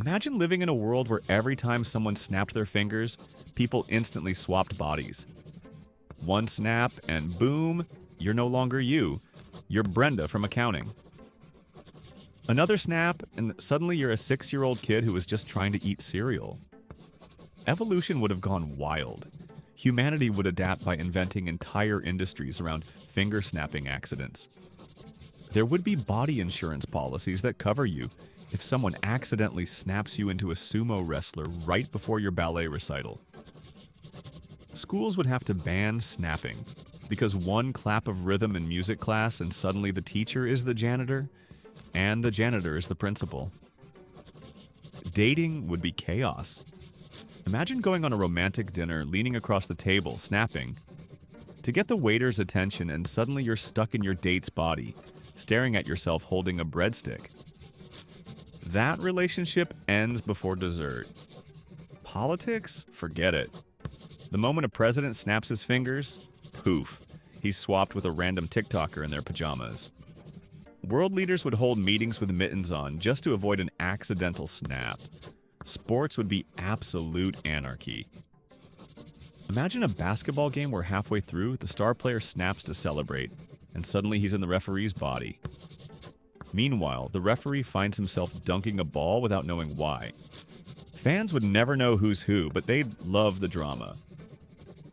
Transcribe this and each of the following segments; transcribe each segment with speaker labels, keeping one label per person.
Speaker 1: Imagine living in a world where every time someone snapped their fingers, people instantly swapped bodies. One snap, and boom, you're no longer you. You're Brenda from accounting. Another snap, and suddenly you're a 6-year-old kid who was just trying to eat cereal. Evolution would have gone wild. Humanity would adapt by inventing entire industries around finger snapping accidents. There would be body insurance policies that cover you if someone accidentally snaps you into a sumo wrestler right before your ballet recital. Schools would have to ban snapping because one clap of rhythm in music class and suddenly the teacher is the janitor and the janitor is the principal. Dating would be chaos. Imagine going on a romantic dinner, leaning across the table, snapping, to get the waiter's attention, and suddenly you're stuck in your date's body, staring at yourself holding a breadstick. That relationship ends before dessert. Politics? Forget it. The moment a president snaps his fingers, poof, he's swapped with a random TikToker in their pajamas. World leaders would hold meetings with mittens on just to avoid an accidental snap. Sports would be absolute anarchy. Imagine a basketball game where halfway through, the star player snaps to celebrate, and suddenly he's in the referee's body. Meanwhile, the referee finds himself dunking a ball without knowing why. Fans would never know who's who, but they'd love the drama.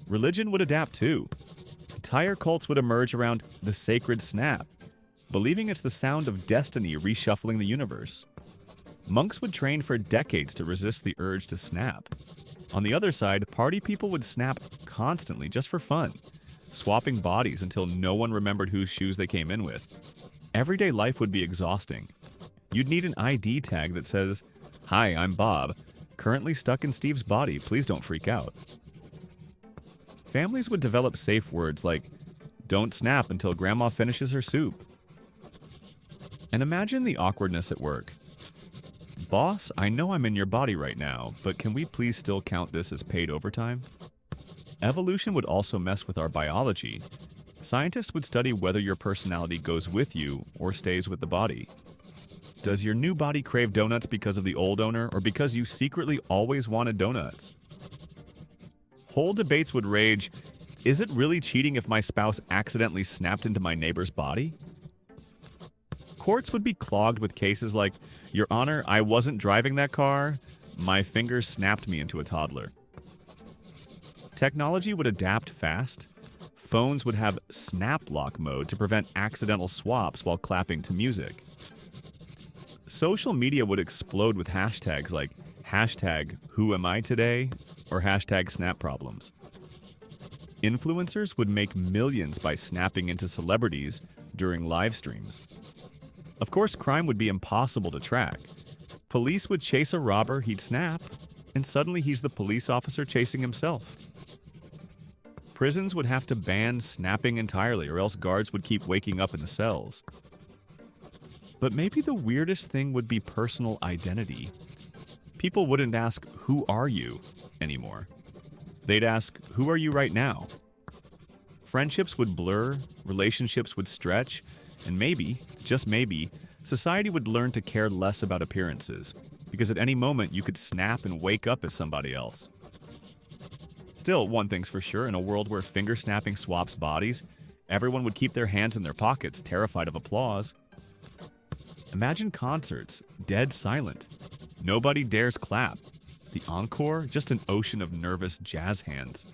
Speaker 1: Religion would adapt too. Entire cults would emerge around the sacred snap, believing it's the sound of destiny reshuffling the universe. Monks would train for decades to resist the urge to snap. On the other side, party people would snap constantly just for fun, swapping bodies until no one remembered whose shoes they came in with. Everyday life would be exhausting. You'd need an ID tag that says, "Hi, I'm Bob, currently stuck in Steve's body, please don't freak out." Families would develop safe words like, "Don't snap until grandma finishes her soup." And imagine the awkwardness at work. "Boss, I know I'm in your body right now, but can we please still count this as paid overtime?" Evolution would also mess with our biology. Scientists would study whether your personality goes with you or stays with the body. Does your new body crave donuts because of the old owner or because you secretly always wanted donuts? Whole debates would rage, is it really cheating if my spouse accidentally snapped into my neighbor's body? Courts would be clogged with cases like, "Your Honor, I wasn't driving that car. My fingers snapped me into a toddler." Technology would adapt fast. Phones would have snap lock mode to prevent accidental swaps while clapping to music. Social media would explode with hashtags like #WhoAmIToday or #SnapProblems. Influencers would make millions by snapping into celebrities during live streams. Of course, crime would be impossible to track. Police would chase a robber, he'd snap, and suddenly he's the police officer chasing himself. Prisons would have to ban snapping entirely, or else guards would keep waking up in the cells. But maybe the weirdest thing would be personal identity. People wouldn't ask, "Who are you?" anymore. They'd ask, "Who are you right now?" Friendships would blur, relationships would stretch, and maybe, just maybe, society would learn to care less about appearances, because at any moment you could snap and wake up as somebody else. Still, one thing's for sure, in a world where finger snapping swaps bodies, everyone would keep their hands in their pockets, terrified of applause. Imagine concerts, dead silent. Nobody dares clap. The encore, just an ocean of nervous jazz hands.